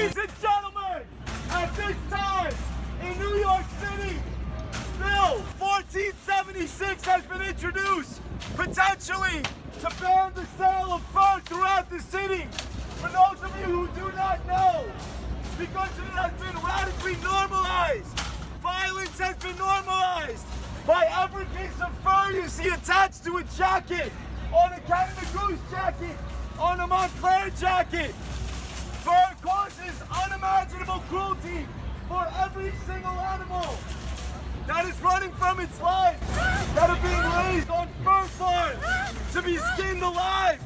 Ladies and gentlemen, at this time in New York City, Bill 1476 has been introduced, potentially to ban the sale of fur throughout the city. For those of you who do not know, because it has been radically normalized, violence has been normalized. By every piece of fur you see attached to a jacket, on a Canada Goose jacket, on a Montclair jacket. Fur causes unimaginable cruelty for every single animal that is running from its life, that are being raised on fur farms, to be skinned alive,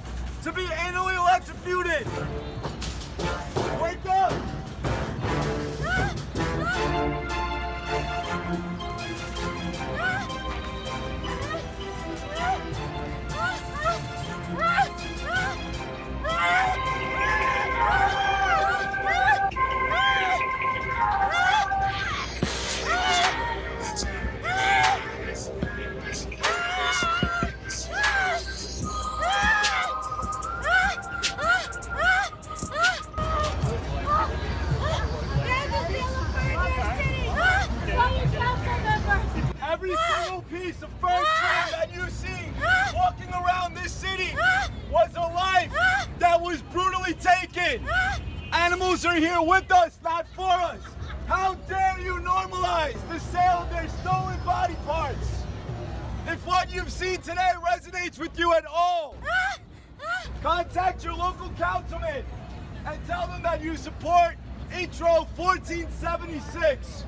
to be anally electrocuted. Wake up! Every single piece of fur tree that you see walking around this city was a life that was brutally taken. Animals are here with us, not for us. How dare you normalize the sale of their stolen body parts? If what you've seen today resonates with you at all, contact your local councilman and tell them that you support Intro 1476.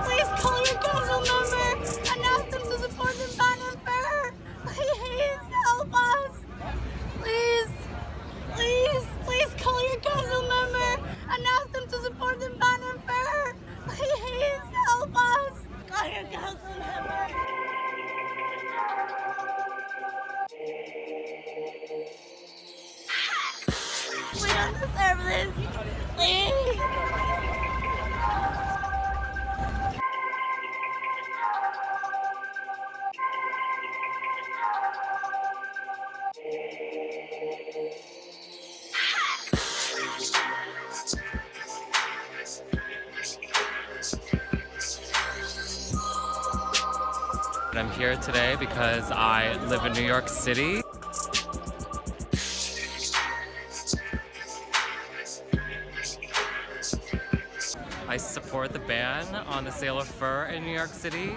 Please call your council member and ask them to support the ban on fur. Please help us. Please call your council member and ask them to support the ban on fur. Please help us. Call your council member. We don't deserve this. Please. I'm here today because I live in New York City. I support the ban on the sale of fur in New York City.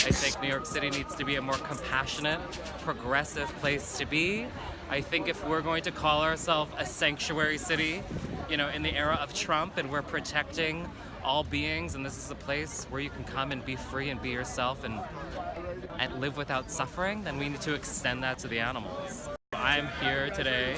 I think New York City needs to be a more compassionate, progressive place to be. I think if we're going to call ourselves a sanctuary city, you know, in the era of Trump, and we're protecting all beings, and this is a place where you can come and be free and be yourself and live without suffering, then we need to extend that to the animals. I'm here today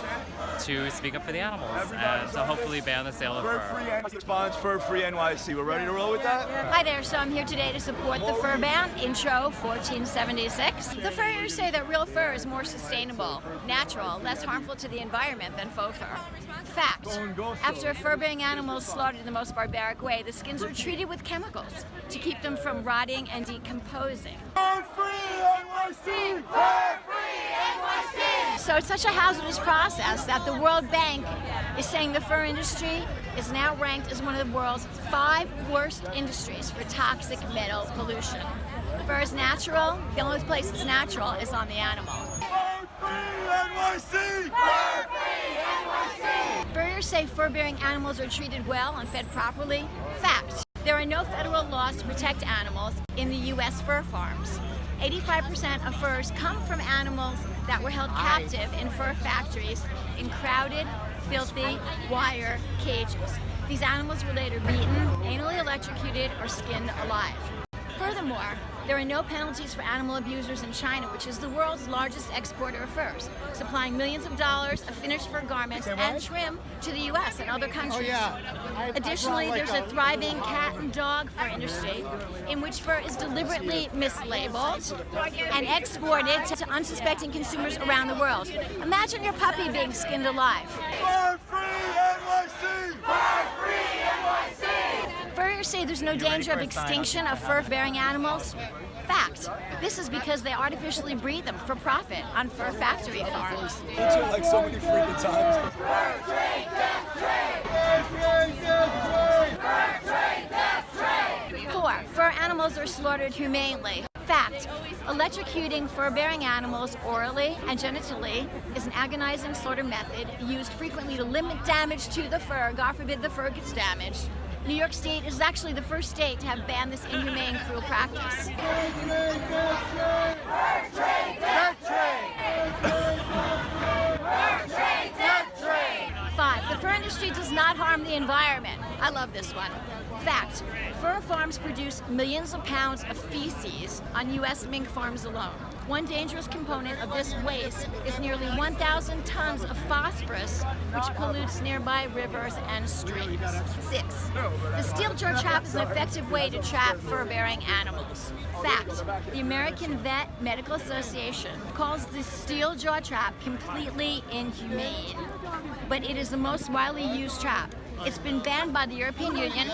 to speak up for the animals and to hopefully ban the sale of fur. Response Fur-Free NYC. We're ready to roll with that? Hi there, so I'm here today to support the fur ban, Intro 1476. The furriers say that real fur is more sustainable, natural, less harmful to the environment than faux fur. Fact, after a fur-bearing animal is slaughtered in the most barbaric way, the skins are treated with chemicals to keep them from rotting and decomposing. Fur-Free NYC! Fur-Free NYC! So it's such a hazardous process that the World Bank is saying the fur industry is now ranked as one of the world's 5 worst industries for toxic metal pollution. Fur is natural. The only place it's natural is on the animal. Fur-Free NYC! Fur-Free NYC! Furriers say fur-bearing animals are treated well and fed properly. Fact, there are no federal laws to protect animals in the U.S. fur farms. 85% of furs come from animals that were held captive in fur factories in crowded, filthy wire cages. These animals were later beaten, anally electrocuted, or skinned alive. Furthermore, there are no penalties for animal abusers in China, which is the world's largest exporter of furs, supplying millions of dollars of finished fur garments and trim to the U.S. and other countries. Additionally, there's a thriving cat and dog fur industry in which fur is deliberately mislabeled and exported to unsuspecting consumers around the world. Imagine your puppy being skinned alive. Fur-Free NYC! Fur-Free NYC! Scientists say there's no danger of extinction of fur-bearing animals. Fact. This is because they artificially breed them for profit on fur factory farms. Like so many freaking times. Four, fur animals are slaughtered humanely. Fact. Electrocuting fur-bearing animals orally and genitally is an agonizing slaughter method used frequently to limit damage to the fur. God forbid the fur gets damaged. New York State is actually the first state to have banned this inhumane, cruel practice. Five, the fur industry does not harm the environment. I love this one. Fact, fur farms produce millions of pounds of feces on U.S. mink farms alone. One dangerous component of this waste is nearly 1,000 tons of phosphorus, which pollutes nearby rivers and streams. 6. The steel jaw trap is an effective way to trap fur-bearing animals. Fact, the American Vet Medical Association calls the steel jaw trap completely inhumane, but it is the most widely used trap. It's been banned by the European Union,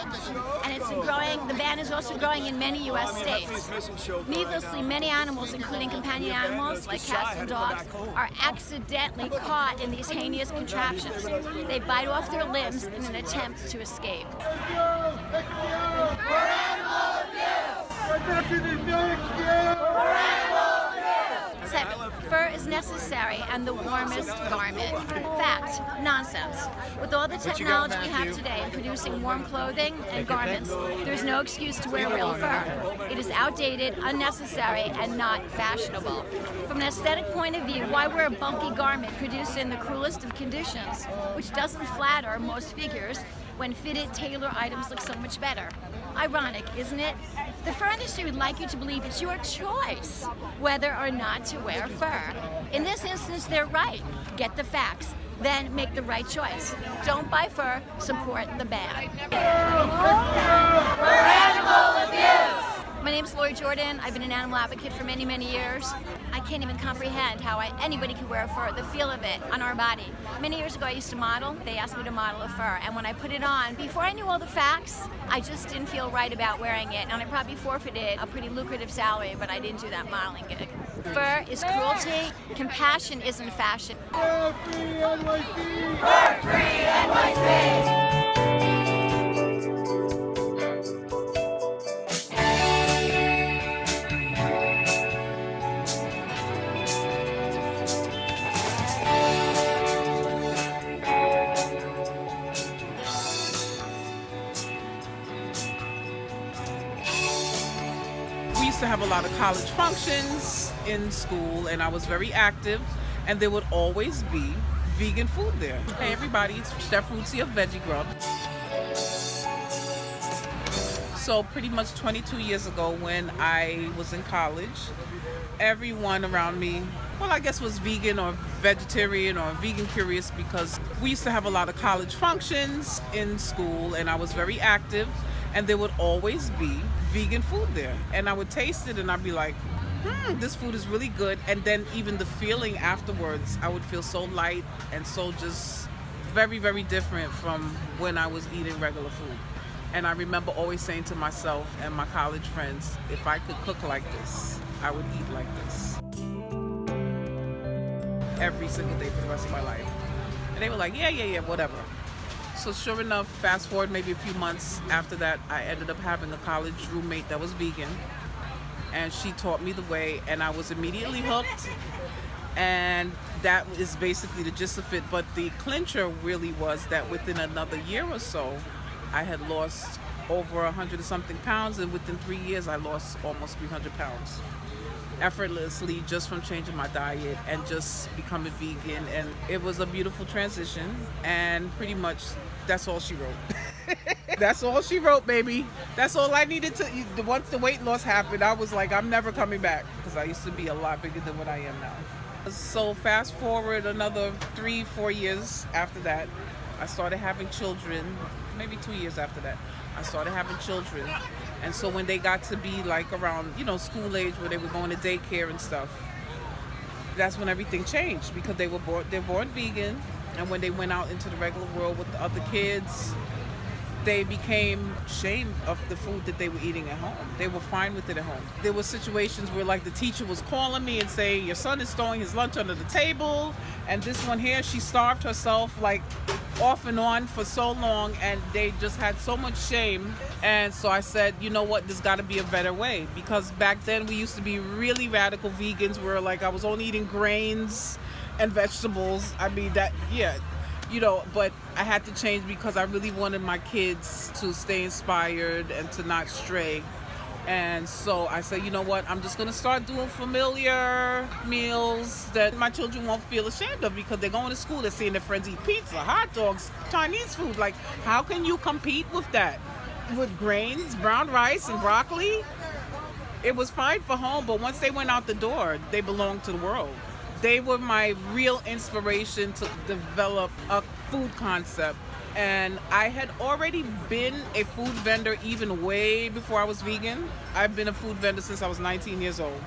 and the ban is also growing in many U.S. states. Needlessly, many animals, including companion animals like cats and dogs, are accidentally caught in these heinous contraptions. They bite off their limbs in an attempt to escape. Seven, fur is necessary and the warmest garment. Fact, nonsense. With all the technology we have today in producing warm clothing and garments, there's no excuse to wear real fur. It is outdated, unnecessary, and not fashionable. From an aesthetic point of view, why wear a bulky garment produced in the cruelest of conditions, which doesn't flatter most figures, when fitted, tailored items look so much better? Ironic, isn't it? The fur industry would like you to believe it's your choice whether or not to wear fur. In this instance, they're right. Get the facts, then make the right choice. Don't buy fur, support the ban. Animal abuse! My name's Lori Jordan. I've been an animal advocate for many, many years. I can't even comprehend how anybody could wear fur, the feel of it on our body. Many years ago I used to model. They asked me to model a fur, and when I put it on, before I knew all the facts, I just didn't feel right about wearing it, and I probably forfeited a pretty lucrative salary, but I didn't do that modeling gig. Fur is cruelty. Compassion isn't fashion. Fur free NYC! Fur free NYC! To have a lot of college functions in school, and I was very active, and there would always be vegan food there. Hey everybody, it's Chef Rootsie of Veggie Grub. So pretty much 22 years ago when I was in college, everyone around me, well, I guess was vegan or vegetarian or vegan curious, because we used to have a lot of college functions in school, and I was very active, and there would always be vegan food there, and I would taste it and I'd be like, this food is really good. And then even the feeling afterwards, I would feel so light and so just very, very different from when I was eating regular food. And I remember always saying to myself and my college friends, if I could cook like this, I would eat like this every single day for the rest of my life. And they were like, yeah, whatever. So sure enough, fast forward maybe a few months after that, I ended up having a college roommate that was vegan, and she taught me the way, and I was immediately hooked, and that is basically the gist of it. But the clincher really was that within another year or so, I had lost over 100 and something pounds, and within 3 years, I lost almost 300 pounds. Effortlessly, just from changing my diet and just becoming vegan. And it was a beautiful transition, and pretty much that's all she wrote. That's all she wrote, baby. That's all I needed to. Once the weight loss happened, I was like, I'm never coming back, because I used to be a lot bigger than what I am now. So fast forward another 3-4 years after that, I started having children. Maybe 2 years after that, I started having children. And so when they got to be like around, school age, where they were going to daycare and stuff, that's when everything thinged, because they're born vegan. And when they went out into the regular world with the other kids, they became ashamed of the food that they were eating at home. They were fine with it at home. There were situations where like the teacher was calling me and saying, your son is throwing his lunch under the table, and this one here, she starved herself like off and on for so long, and they just had so much shame. And so I said, you know what, there's got to be a better way, because back then we used to be really radical vegans where like I was only eating grains and vegetables. I mean that, yeah, you know, but I had to change because I really wanted my kids to stay inspired and to not stray. And so I said, you know what, I'm just going to start doing familiar meals that my children won't feel ashamed of, because they're going to school, they're seeing their friends eat pizza, hot dogs, Chinese food. Like, how can you compete with that? With grains, brown rice, and broccoli? It was fine for home, but once they went out the door, they belonged to the world. They were my real inspiration to develop a food concept. And I had already been a food vendor even way before I was vegan. I've been a food vendor since I was 19 years old.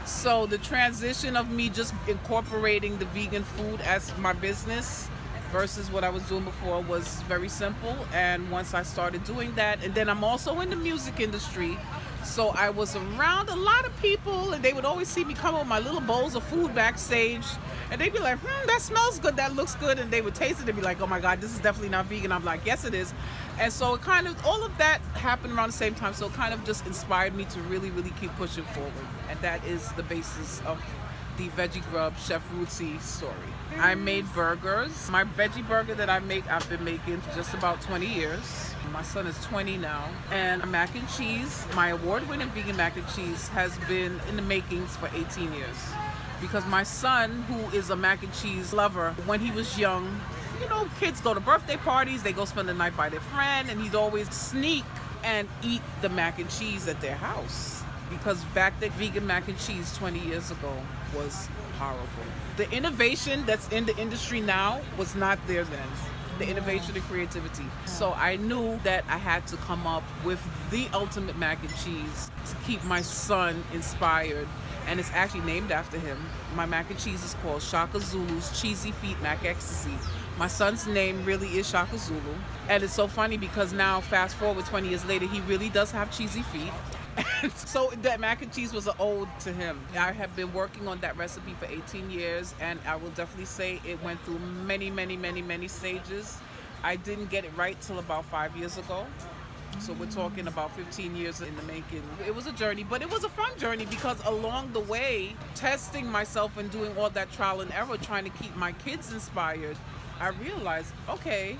So the transition of me just incorporating the vegan food as my business versus what I was doing before was very simple. And once I started doing that, and then I'm also in the music industry, so I was around a lot of people, and they would always see me come with my little bowls of food backstage, and they'd be like, that smells good, that looks good, and they would taste it and be like, oh my God, this is definitely not vegan. I'm like, yes it is. And so it kind of, all of that happened around the same time, so it kind of just inspired me to really, really keep pushing forward. And that is the basis of the Veggie Grub Chef Rootsie story. I made burgers. My veggie burger that I make, I've been making for just about 20 years. My son is 20 now. And mac and cheese, my award-winning vegan mac and cheese has been in the makings for 18 years. Because my son, who is a mac and cheese lover, when he was young, you know, kids go to birthday parties, they go spend the night by their friend, and he'd always sneak and eat the mac and cheese at their house. Because back then, vegan mac and cheese 20 years ago was horrible. The innovation that's in the industry now was not there then. The innovation and creativity. So I knew that I had to come up with the ultimate mac and cheese to keep my son inspired. And it's actually named after him. My mac and cheese is called Shaka Zulu's Cheesy Feet Mac Ecstasy. My son's name really is Shaka Zulu. And it's so funny because now, fast forward 20 years later, he really does have cheesy feet. And so that mac and cheese was an ode to him. I have been working on that recipe for 18 years, and I will definitely say it went through many, many, many, many stages. I didn't get it right till about 5 years ago. So we're talking about 15 years in the making. It was a journey, but it was a fun journey because along the way, testing myself and doing all that trial and error, trying to keep my kids inspired, I realized, okay,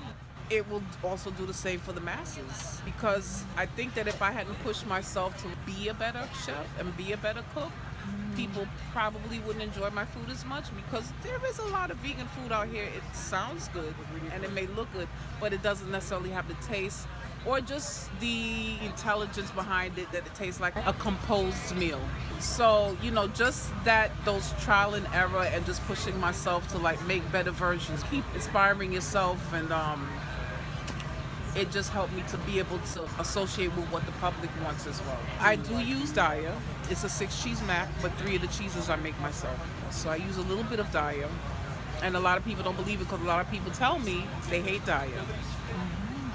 it will also do the same for the masses. Because I think that if I hadn't pushed myself to be a better chef and be a better cook, people probably wouldn't enjoy my food as much, because there is a lot of vegan food out here. It sounds good and it may look good, but it doesn't necessarily have the taste or just the intelligence behind it that it tastes like a composed meal. So, you know, just that, those trial and error and just pushing myself to like make better versions, keep inspiring yourself, and it just helped me to be able to associate with what the public wants as well. I do use Daya. It's a 6-cheese mac, but 3 of the cheeses I make myself. So I use a little bit of Daya. And a lot of people don't believe it because a lot of people tell me they hate Daya.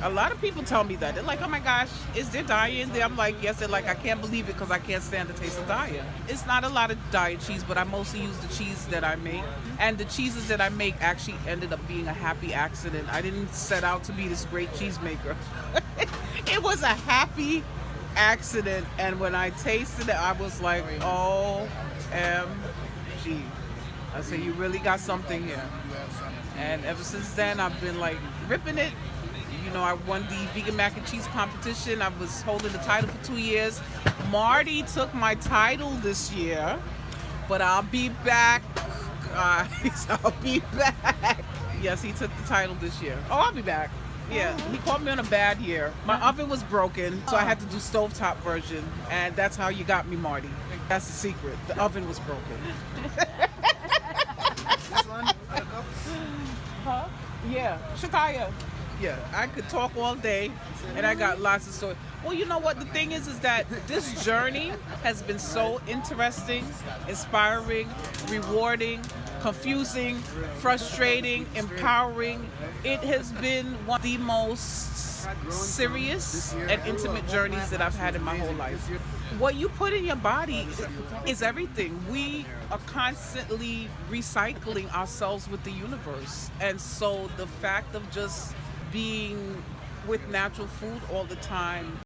A lot of people tell me that. They're like, oh my gosh, is there Daya in there? I'm like, yes. They're like, I can't believe it because I can't stand the taste of Daya. It's not a lot of Daya cheese, but I mostly use the cheese that I make. And the cheeses that I make actually ended up being a happy accident. I didn't set out to be this great cheesemaker. It was a happy accident. And when I tasted it, I was like, OMG. I said, you really got something here. And ever since then, I've been like ripping it. You know, I won the vegan mac and cheese competition. I was holding the title for 2 years. Marty took my title this year, but I'll be back, guys. I'll be back. Yes, he took the title this year. Oh, I'll be back. Yeah, he caught me on a bad year. My oven was broken, so I had to do stovetop version, and that's how you got me, Marty. That's the secret. The oven was broken. This one? Huh? Yeah, Shakaya. Yeah, I could talk all day, and I got lots of stories. Well, you know what? The thing is that this journey has been so interesting, inspiring, rewarding, confusing, frustrating, empowering. It has been one of the most serious and intimate journeys that I've had in my whole life. What you put in your body is everything. We are constantly recycling ourselves with the universe. And so the fact of just being with natural food all the time,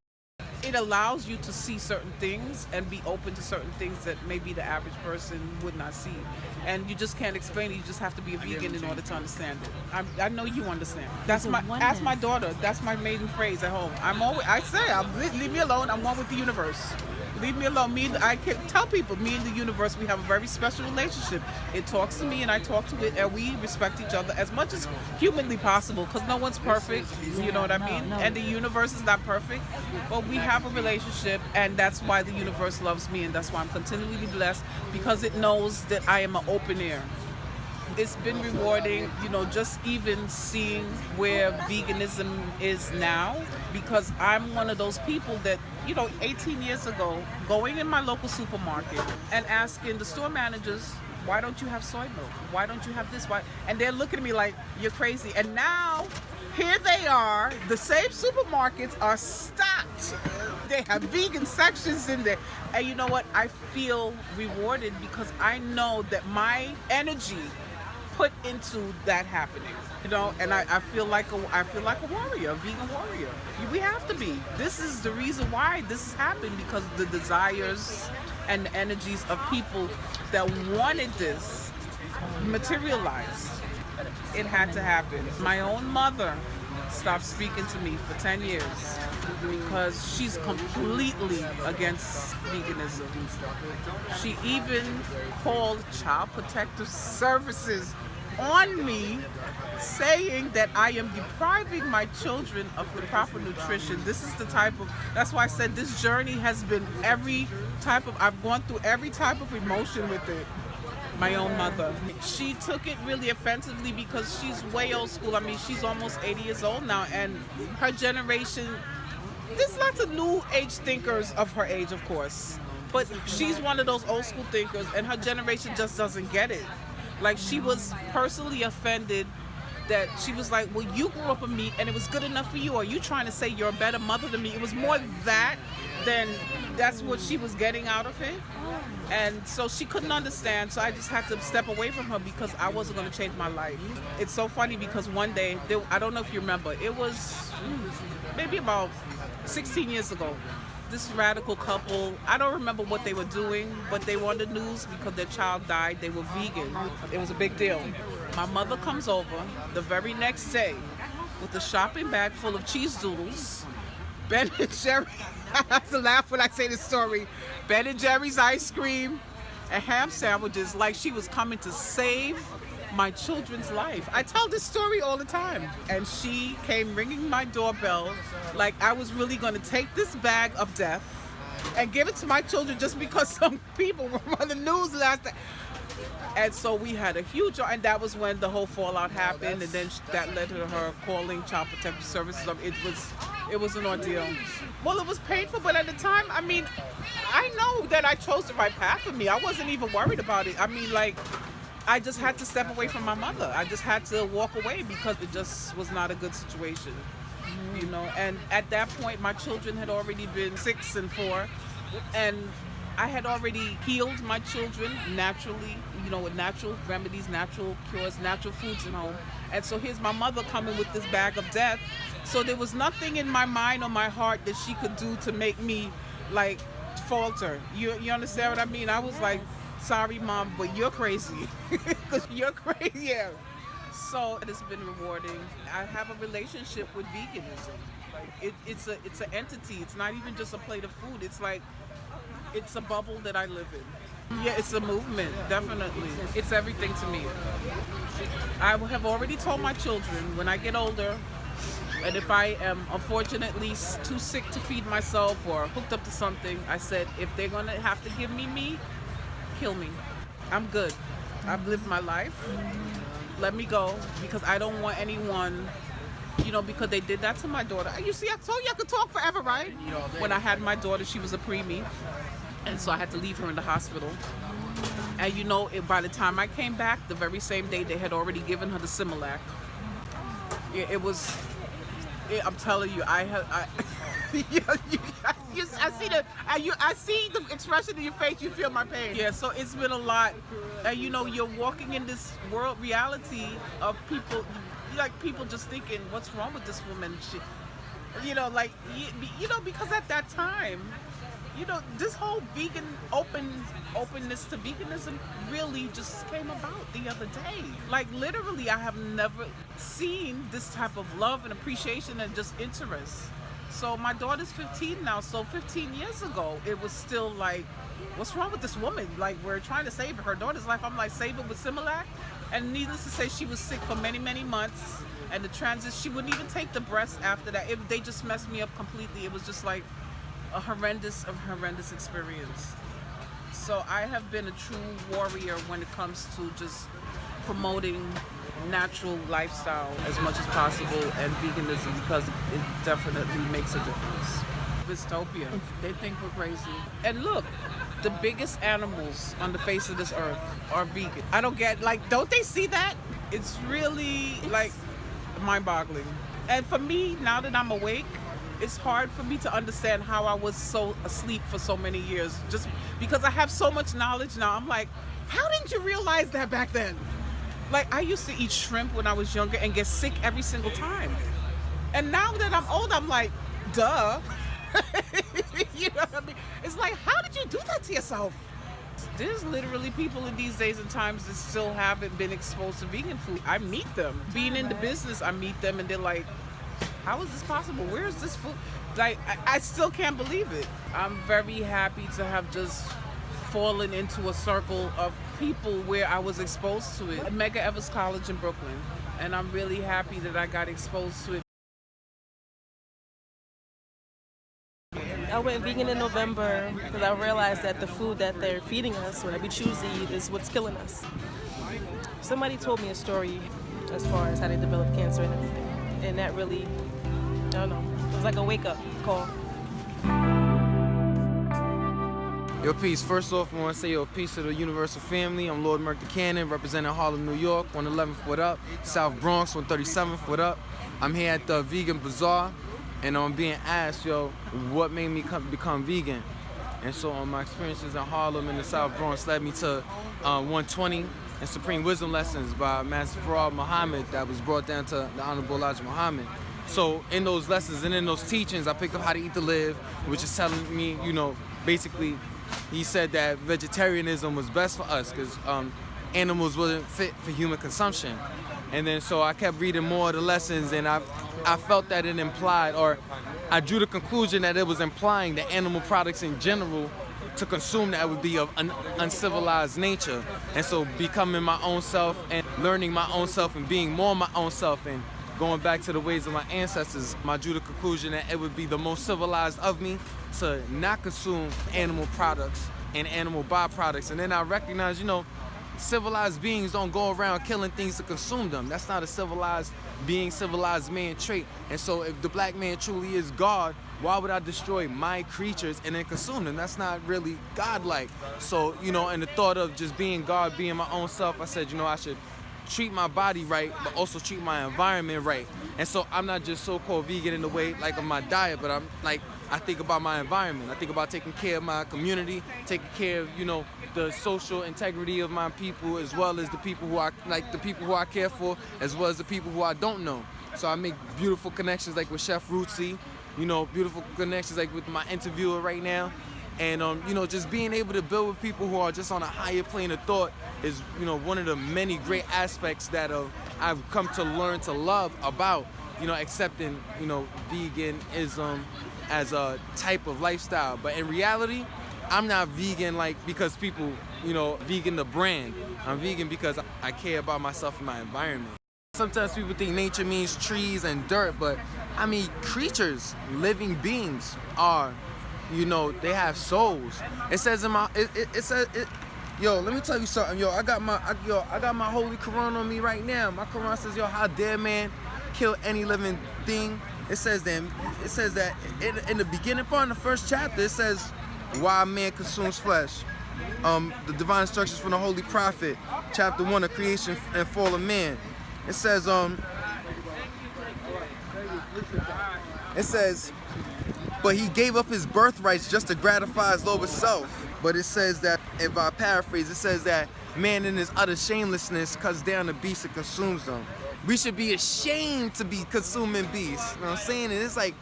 it allows you to see certain things and be open to certain things that maybe the average person would not see. And you just can't explain it. You just have to be a vegan in order to understand it. I know you understand. That's ask my daughter. That's my maiden phrase at home. Leave me alone. I'm one with the universe. Leave me alone. I can tell people, me and the universe, we have a very special relationship. It talks to me and I talk to it, and we respect each other as much as humanly possible, because no one's perfect, you know what I mean? And the universe is not perfect, but we have a relationship, and that's why the universe loves me, and that's why I'm continually blessed, because it knows that I am an open air. It's been rewarding, just even seeing where veganism is now, because I'm one of those people that, 18 years ago, going in my local supermarket and asking the store managers, why don't you have soy milk? Why don't you have this? Why? And they're looking at me like, you're crazy. And now, here they are, the same supermarkets are stocked. They have vegan sections in there. And you know what? I feel rewarded because I know that my energy put into that happening, and I feel like a warrior, a vegan warrior. We have to be. This is the reason why this has happened, because the desires and the energies of people that wanted this materialized. It had to happen. My own mother stopped speaking to me for 10 years because she's completely against veganism. She even called Child Protective Services on me, saying that I am depriving my children of the proper nutrition. That's why I said this journey has been I've gone through every type of emotion with it. My own mother. She took it really offensively because she's way old school. I mean, she's almost 80 years old now, and her generation, there's lots of new age thinkers of her age, of course, but she's one of those old school thinkers, and her generation just doesn't get it. Like, she was personally offended that she was like, well, you grew up with meat and it was good enough for you. Are you trying to say you're a better mother than me? It was more that than that's what she was getting out of it. And so she couldn't understand. So I just had to step away from her because I wasn't going to change my life. It's so funny because one day, I don't know if you remember, it was maybe about 16 years ago. This radical couple, I don't remember what they were doing, but they were on the news because their child died. They were vegan. It was a big deal. My mother comes over the very next day with a shopping bag full of cheese doodles, Ben and Jerry. I have to laugh when I say this story. Ben and Jerry's ice cream and ham sandwiches, like she was coming to save my children's life. I tell this story all the time. And she came ringing my doorbell like I was really going to take this bag of death and give it to my children just because some people were on the news last night. And so we had a huge, and that was when the whole fallout happened, and then that led to her calling Child Protective Services. It was an ordeal. Well, it was painful, but at the time, I mean, I know that I chose the right path for me. I wasn't even worried about it. I mean, like, I just had to step away from my mother. I just had to walk away because it just was not a good situation, And at that point, my children had already been 6 and 4, and I had already healed my children naturally, with natural remedies, natural cures, natural foods at home. And so here's my mother coming with this bag of death. So there was nothing in my mind or my heart that she could do to make me, like, falter. You understand what I mean? I was like, sorry, Mom, but you're crazy. Because you're crazy. Yeah. So it has been rewarding. I have a relationship with veganism. Like, it's an entity. It's not even just a plate of food. It's like, it's a bubble that I live in. Yeah, it's a movement, definitely. It's everything to me. I have already told my children when I get older, and if I am unfortunately too sick to feed myself or hooked up to something, I said, if they're going to have to give me meat, kill me. I'm good. I've lived my life. Let me go, because I don't want anyone, because they did that to my daughter. You see, I told you I could talk forever, right? When I had my daughter, she was a preemie. And so I had to leave her in the hospital. And you know, by the time I came back, the very same day, they had already given her the Similac. It was, I'm telling you, I see the expression in your face, you feel my pain. Yeah, so it's been a lot. And you know, you're walking in this world reality of people, like people just thinking, what's wrong with this woman? You know, like, you know, because at that time, you know, this whole vegan openness to veganism really just came about the other day. Like literally, I have never seen this type of love and appreciation and just interest. So my daughter's 15 now, so 15 years ago, it was still like, what's wrong with this woman? Like, we're trying to save her daughter's life. I'm like, save it with Similac? And needless to say, she was sick for many, many months. And the transit, she wouldn't even take the breast after that. They just messed me up completely. It was just like a horrendous experience. So I have been a true warrior when it comes to just promoting natural lifestyle as much as possible and veganism, because it definitely makes a difference. Dystopia. They think we're crazy. And look, the biggest animals on the face of this earth are vegan. I don't get, like, don't they see that? It's really like mind-boggling. And for me, now that I'm awake, it's hard for me to understand how I was so asleep for so many years. Just because I have so much knowledge now, I'm like, how didn't you realize that back then? Like, I used to eat shrimp when I was younger and get sick every single time. And now that I'm old, I'm like, duh. You know what I mean? It's like, how did you do that to yourself? There's literally people in these days and times that still haven't been exposed to vegan food. I meet them. Being in the business, I meet them and they're like, how is this possible? Where is this food? Like, I still can't believe it. I'm very happy to have just fallen into a circle of people where I was exposed to it. At Medgar Evers College in Brooklyn. And I'm really happy that I got exposed to it. I went vegan in November because I realized that the food that they're feeding us, what we choose to eat, is what's killing us. Somebody told me a story as far as how they developed cancer and everything. And that really, I don't know, it was like a wake-up call. Yo, peace. First off, I want to say yo, peace to the Universal family. I'm Lord Merck the Cannon, representing Harlem, New York, 111th, what up? South Bronx, 137th, what up? I'm here at the Vegan Bazaar, and I'm being asked, yo, what made me become vegan? And so my experiences in Harlem and the South Bronx led me to 120 and Supreme Wisdom Lessons by Master Farad Muhammad that was brought down to the Honorable Elijah Muhammad. So in those lessons and in those teachings, I picked up How to Eat to Live, which is telling me, you know, basically, he said that vegetarianism was best for us because animals wasn't fit for human consumption. And then so I kept reading more of the lessons, and I felt that it implied, or I drew the conclusion that it was implying that animal products in general, to consume that would be of an uncivilized nature. And so becoming my own self and learning my own self and being more my own self and going back to the ways of my ancestors, I drew the conclusion that it would be the most civilized of me to not consume animal products and animal byproducts. And then I recognized, you know, civilized beings don't go around killing things to consume them. That's not a civilized being, civilized man trait. And so if the black man truly is God, why would I destroy my creatures and then consume them? That's not really godlike. So, you know, and the thought of just being God, being my own self, I said, you know, I should treat my body right, but also treat my environment right. And so I'm not just so-called vegan in the way like of my diet, but I'm like, I think about my environment. I think about taking care of my community, taking care of, you know, the social integrity of my people, as well as the people who I like, the people who I care for, as well as the people who I don't know. So I make beautiful connections like with Chef Rootsie, you know, beautiful connections like with my interviewer right now. And, you know, just being able to build with people who are just on a higher plane of thought is, you know, one of the many great aspects that I've come to learn to love about, you know, accepting, you know, veganism as a type of lifestyle. But in reality, I'm not vegan like because people, you know, vegan the brand. I'm vegan because I care about myself and my environment. Sometimes people think nature means trees and dirt, but I mean, creatures, living beings are, you know, they have souls. It says in my, it says, yo, let me tell you something, yo, I got my holy Quran on me right now. My Quran says, yo, how dare man kill any living thing? It says that in the beginning part, in the first chapter, it says, why man consumes flesh. the divine instructions from the Holy Prophet, chapter 1 of creation and fall of man. It says, but he gave up his birthrights just to gratify his lower self. But it says that, if I paraphrase, it says that man in his utter shamelessness cuts down the beasts and consumes them. We should be ashamed to be consuming beasts. You know what I'm saying? And it's like,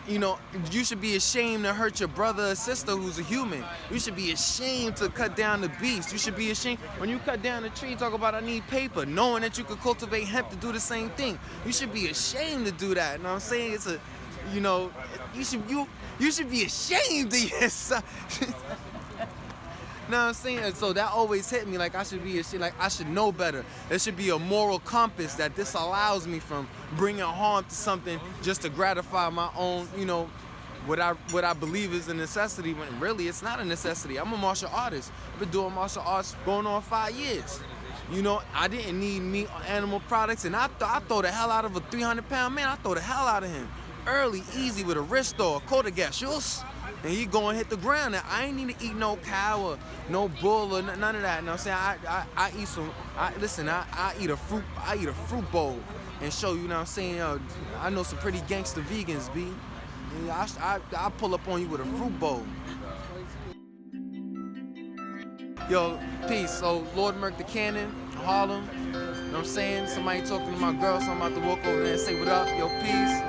you know, you should be ashamed to hurt your brother or sister who's a human. You should be ashamed to cut down the beast. You should be ashamed when you cut down a tree, talk about I need paper, knowing that you could cultivate hemp to do the same thing. You should be ashamed to do that. You know what I'm saying? It's a, you know, you should be ashamed of yourself. You know what I'm saying? So that always hit me, like I should be ashamed, like I should know better. There should be a moral compass that disallows me from bringing harm to something just to gratify my own, you know, what I believe is a necessity, when really it's not a necessity. I'm a martial artist. I've been doing martial arts going on 5 years. You know, I didn't need meat or animal products, and I throw the hell out of a 300-pound man. I throw the hell out of him. Early, easy, with a wrist or a quarter gas. And he go and hit the ground. And I ain't need to eat no cow or no bull or none of that. You know what I'm saying? I eat some. I eat a fruit bowl and show you. Know what I'm saying? I know some pretty gangster vegans, B. I pull up on you with a fruit bowl. Yo, peace. So Lord Merc the Cannon, Harlem. You know what I'm saying? Somebody talking to my girl, so I'm about to walk over there and say what up. Yo, peace.